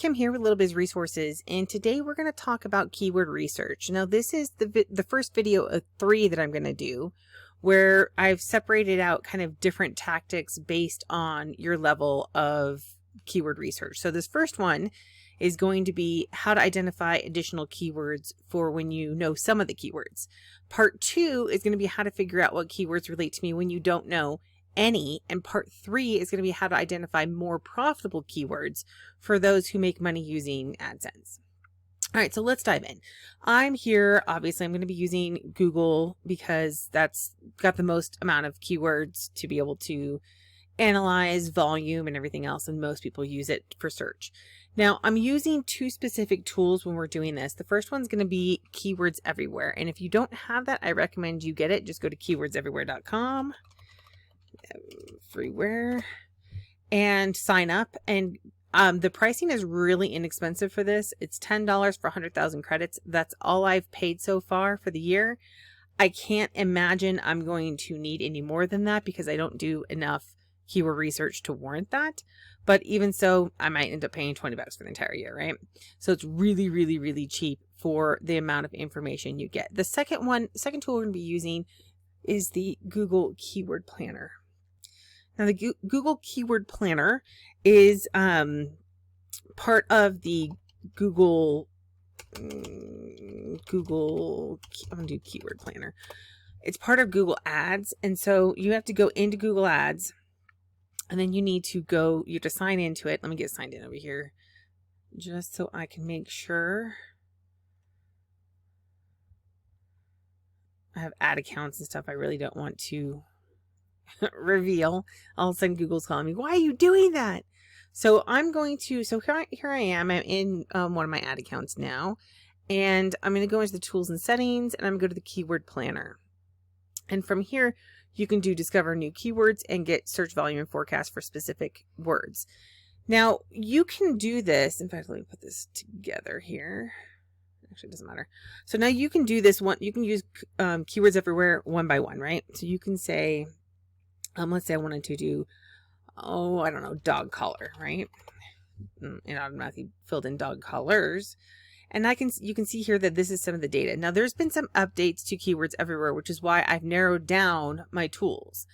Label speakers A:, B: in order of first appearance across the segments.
A: Kim here with Little Biz Resources, and today we're going to talk about keyword research. Now, this is the first video of 3 that I'm going to do, where I've separated out kind of different tactics based on your level of keyword research. So this first one is going to be how to identify additional keywords for when you know some of the keywords. Part 2 is going to be how to figure out what keywords relate to me when you don't know any, and part 3 is going to be how to identify more profitable keywords for those who make money using AdSense. All right, so let's dive in. I'm here, obviously I'm going to be using Google because that's got the most amount of keywords to be able to analyze volume and everything else, and most people use it for search. Now, I'm using 2 specific tools when we're doing this. The first one's going to be Keywords Everywhere, and if you don't have that, I recommend you get it. Just go to keywordseverywhere.com. Everywhere, and sign up. And the pricing is really inexpensive for this. It's $10 for 100,000 credits. That's all I've paid so far for the year. I can't imagine I'm going to need any more than that because I don't do enough keyword research to warrant that. But even so, I might end up paying $20 for the entire year, right? So it's really, really, really cheap for the amount of information you get. The second tool we're going to be using is the Google Keyword Planner. Now, the Google Keyword Planner is part of the Google, I'm going to do Keyword Planner. It's part of Google Ads. And so you have to go into Google Ads, and then you have to sign into it. Let me get signed in over here just so I can make sure. I have ad accounts and stuff I really don't want to reveal. All of a sudden Google's calling me, why are you doing that? So here I am. I'm in one of my ad accounts now, and I'm going to go into the tools and settings, and I'm going to go to the Keyword Planner. And from here, you can do discover new keywords and get search volume and forecast for specific words. Now, you can do this. In fact, let me put this together here. Actually, it doesn't matter. So now you can do this one. You can use Keywords Everywhere one by one, right? So you can say, let's say I wanted to do, I don't know, dog collar, right? And automatically filled in dog collars. And you can see here that this is some of the data. Now, there's been some updates to Keywords Everywhere, which is why I've narrowed down my tools.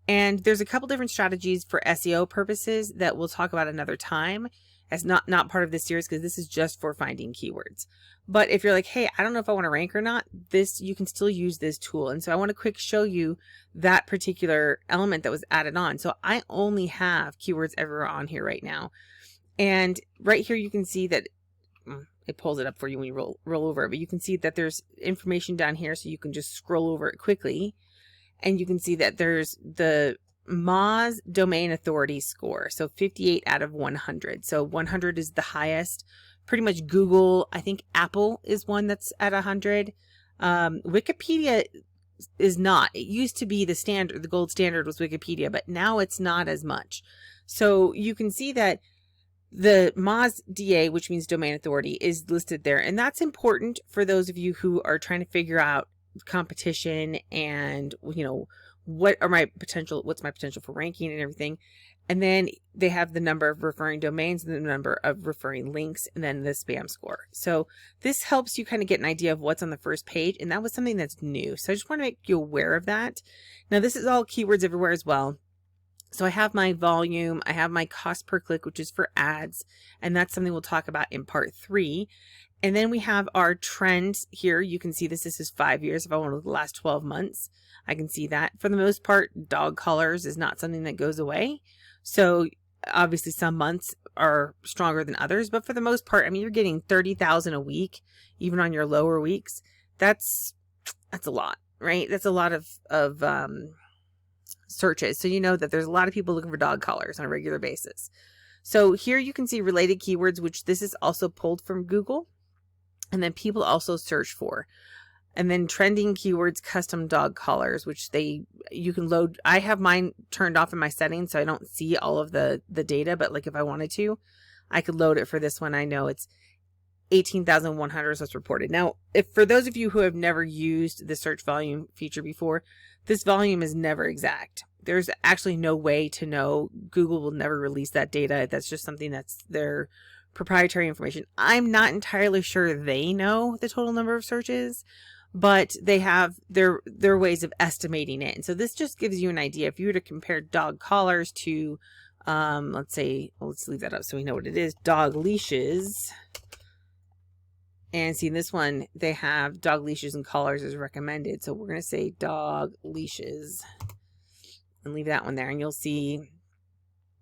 A: And there's a couple different strategies for SEO purposes that we'll talk about another time, as not part of this series, because this is just for finding keywords. But if you're like, hey, I don't know if I want to rank or not, you can still use this tool. And so I want to quick show you that particular element that was added on. So I only have Keywords Everywhere on here right now. And right here, you can see that it pulls it up for you when you roll over it, but you can see that there's information down here, so you can just scroll over it quickly. And you can see that there's the Moz domain authority score. So 58 out of 100. So 100 is the highest. Pretty much Google, I think Apple is one that's at 100. Wikipedia is not. It used to be the gold standard was Wikipedia, but now it's not as much. So you can see that the Moz DA, which means domain authority, is listed there. And that's important for those of you who are trying to figure out competition and, what's my potential for ranking and everything. And then they have the number of referring domains and the number of referring links, and then the spam score. So this helps you kind of get an idea of what's on the first page. And that was something that's new. So I just want to make you aware of that. Now, this is all Keywords Everywhere as well. So I have my volume, I have my cost per click, which is for ads, and that's something we'll talk about in part 3. And then we have our trends here. You can see this is 5 years. If I want to look at the last 12 months, I can see that. For the most part, dog collars is not something that goes away. So obviously some months are stronger than others, but for the most part, I mean, you're getting 30,000 a week, even on your lower weeks. That's a lot, right? That's a lot of searches. So you know that there's a lot of people looking for dog collars on a regular basis. So here you can see related keywords, which this is also pulled from Google. And then people also search for. And then trending keywords, custom dog collars, which you can load. I have mine turned off in my settings, so I don't see all of the data. But like if I wanted to, I could load it for this one. I know it's 18,100 was reported. Now, if for those of you who have never used the search volume feature before, this volume is never exact. There's actually no way to know. Google will never release that data. That's just something that's their proprietary information. I'm not entirely sure they know the total number of searches, but they have their ways of estimating it. And so this just gives you an idea. If you were to compare dog collars to, let's say, let's leave that up so we know what it is, dog leashes. And see, in this one, they have dog leashes and collars as recommended. So we're going to say dog leashes and leave that one there. And you'll see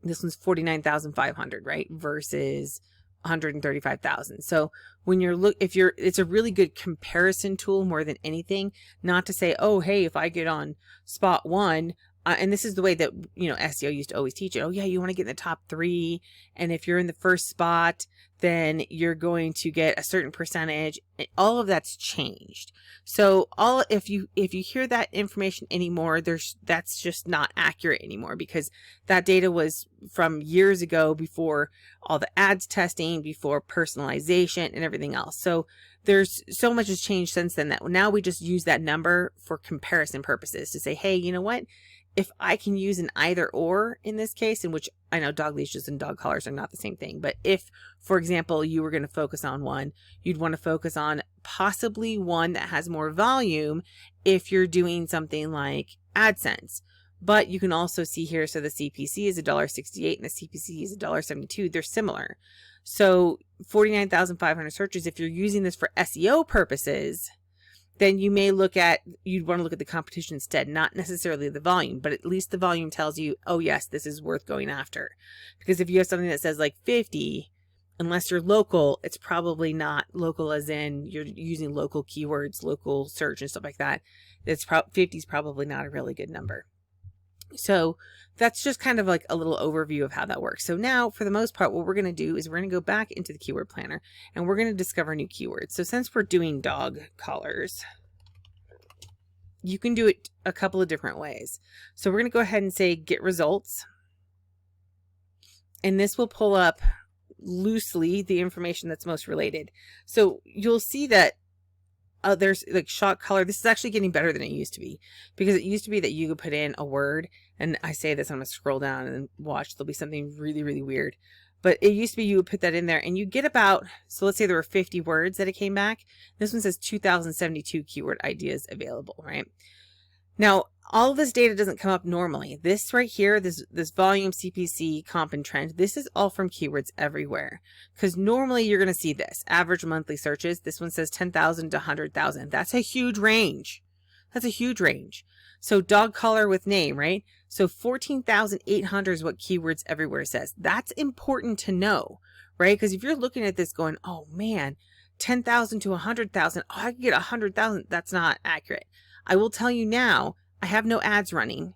A: this one's 49,500, right? Versus 135,000. So when you're it's a really good comparison tool more than anything, not to say, oh, hey, if I get on spot one, and this is the way that, you know, SEO used to always teach it. Oh yeah, you want to get in the top 3. And if you're in the first spot, then you're going to get a certain percentage. All of that's changed. So if you hear that information anymore, that's just not accurate anymore, because that data was from years ago, before all the ads testing, before personalization and everything else. So there's so much has changed since then that now we just use that number for comparison purposes to say, hey, you know what? If I can use an either or in this case, in which I know dog leashes and dog collars are not the same thing, but if, for example, you were going to focus on one, you'd want to focus on possibly one that has more volume if you're doing something like AdSense. But you can also see here, so the CPC is $1.68 and the CPC is $1.72. They're similar. So 49,500 searches, if you're using this for SEO purposes, then you'd want to look at the competition instead, not necessarily the volume, but at least the volume tells you, oh yes, this is worth going after. Because if you have something that says like 50, unless you're local, it's probably not local as in you're using local keywords, local search and stuff like that. 50 is probably not a really good number. So that's just kind of like a little overview of how that works. So now, for the most part, what we're going to do is we're going to go back into the keyword planner and we're going to discover new keywords. So since we're doing dog collars, you can do it a couple of different ways. So we're going to go ahead and say get results. And this will pull up loosely the information that's most related. So you'll see that there's like shock color. This is actually getting better than it used to be, because it used to be that you could put in a word, and I say this, I'm going to scroll down and watch, there'll be something really, really weird. But it used to be you would put that in there and you get about, so let's say there were 50 words that it came back. This one says 2,072 keyword ideas available, right? Now, all of this data doesn't come up normally. This right here, this volume, CPC, comp, and trend, this is all from Keywords Everywhere. Because normally you're going to see this. Average monthly searches. This one says 10,000 to 100,000. That's a huge range. That's a huge range. So dog collar with name, right? So 14,800 is what Keywords Everywhere says. That's important to know, right? Because if you're looking at this going, oh man, 10,000 to 100,000, oh, I can get 100,000. That's not accurate. I will tell you now, I have no ads running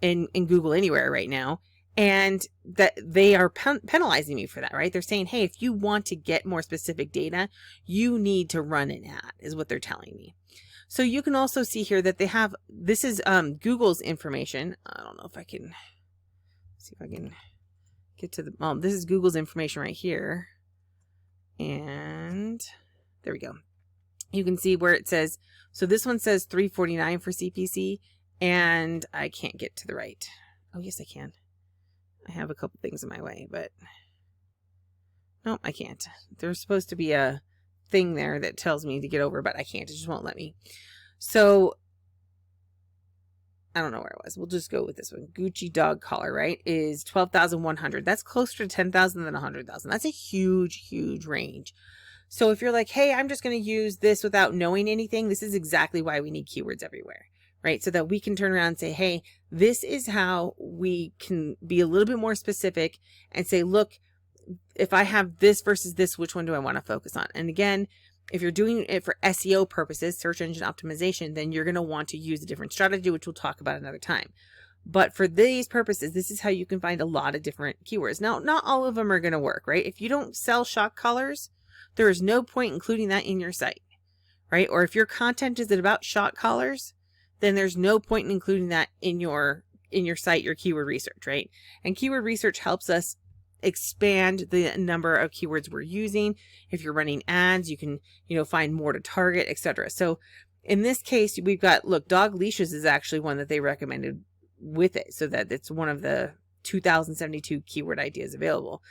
A: in Google Anywhere right now, and that they are penalizing me for that, right? They're saying, hey, if you want to get more specific data, you need to run an ad, is what they're telling me. So you can also see here that they have, this is Google's information. I don't know if I can, see if I can get to the, this is Google's information right here. And there we go. You can see where it says, so this one says 349 for CPC, and I can't get to the right. Oh, yes, I can. I have a couple things in my way, but no, I can't. There's supposed to be a thing there that tells me to get over, but I can't. It just won't let me. So I don't know where it was. We'll just go with this one. Gucci dog collar, right, is 12,100. That's closer to 10,000 than 100,000. That's a huge, huge range. So if you're like, hey, I'm just going to use this without knowing anything, this is exactly why we need Keywords Everywhere, right? So that we can turn around and say, hey, this is how we can be a little bit more specific and say, look, if I have this versus this, which one do I want to focus on? And again, if you're doing it for SEO purposes, search engine optimization, then you're going to want to use a different strategy, which we'll talk about another time. But for these purposes, this is how you can find a lot of different keywords. Now, not all of them are going to work, right? If you don't sell shock collars, there is no point including that in your site, right? Or if your content is about shock collars, then there's no point in including that in your site, your keyword research, right? And keyword research helps us expand the number of keywords we're using. If you're running ads, you can, find more to target, etc. So in this case, we've got, look, dog leashes is actually one that they recommended with it, so that it's one of the 2,072 keyword ideas available.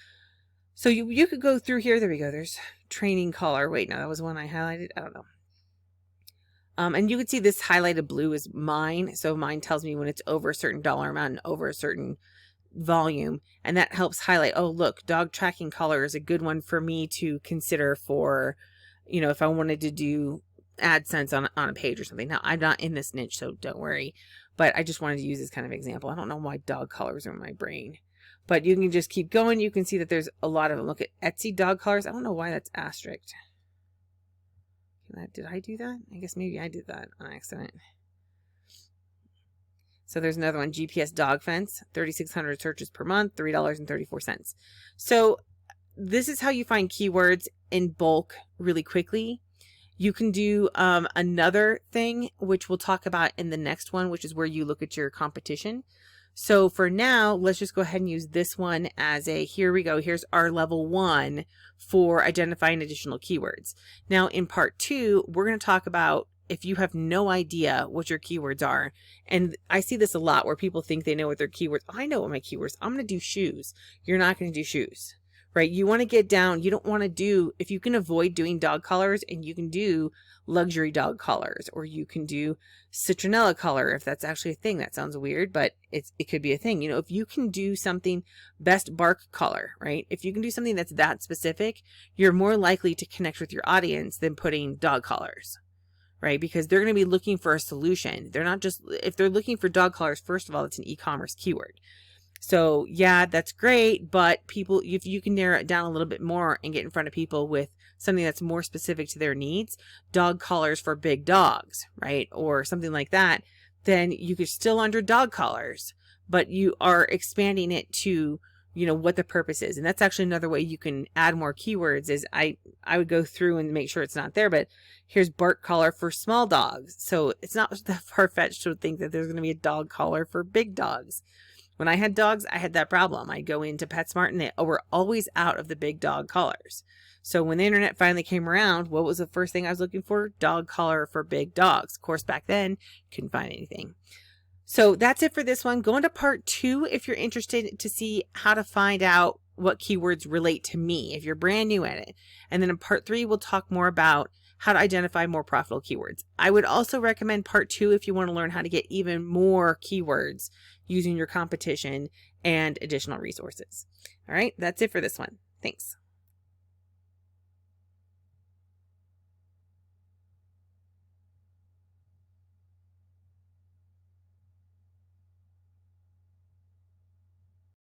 A: So you could go through here. There we go. There's training collar. Wait, no, that was one I highlighted. I don't know. And you can see this highlighted blue is mine. So mine tells me when it's over a certain dollar amount and over a certain volume. And that helps highlight, oh, look, dog tracking collar is a good one for me to consider for, you know, if I wanted to do AdSense on a page or something. Now, I'm not in this niche, so don't worry. But I just wanted to use this kind of example. I don't know why dog collars are in my brain. But you can just keep going. You can see that there's a lot of them. Look at Etsy dog collars. I don't know why that's asterisk. Did I do that? I guess maybe I did that on accident. So there's another one, GPS dog fence, 3,600 searches per month, $3.34. So this is how you find keywords in bulk really quickly. You can do another thing, which we'll talk about in the next one, which is where you look at your competition. So for now, let's just go ahead and use this one as a, here we go. Here's our level 1 for identifying additional keywords. Now in part 2, we're going to talk about if you have no idea what your keywords are. And I see this a lot where people think they know what their keywords. I know what my keywords. I'm going to do shoes. You're not going to do shoes, right? You want to get down. You don't want to do, if you can avoid doing dog collars, and you can do luxury dog collars, or you can do citronella collar, if that's actually a thing. That sounds weird, but it could be a thing. You know, if you can do something, best bark collar, right? If you can do something that's that specific, you're more likely to connect with your audience than putting dog collars, right? Because they're going to be looking for a solution. They're not just, if they're looking for dog collars, first of all, it's an e-commerce keyword. So yeah, that's great, but people, if you can narrow it down a little bit more and get in front of people with something that's more specific to their needs, dog collars for big dogs, right? Or something like that, then you could still under dog collars, but you are expanding it to, you know, what the purpose is. And that's actually another way you can add more keywords is I would go through and make sure it's not there, but here's bark collar for small dogs. So it's not that far-fetched to think that there's going to be a dog collar for big dogs. When I had dogs, I had that problem. I'd go into PetSmart and they were always out of the big dog collars. So when the internet finally came around, what was the first thing I was looking for? Dog collar for big dogs. Of course, back then, couldn't find anything. So that's it for this one. Go into part 2 if you're interested to see how to find out what keywords relate to me, if you're brand new at it. And then in part 3, we'll talk more about how to identify more profitable keywords. I would also recommend part 2 if you want to learn how to get even more keywords using your competition and additional resources. All right, that's it for this one. Thanks.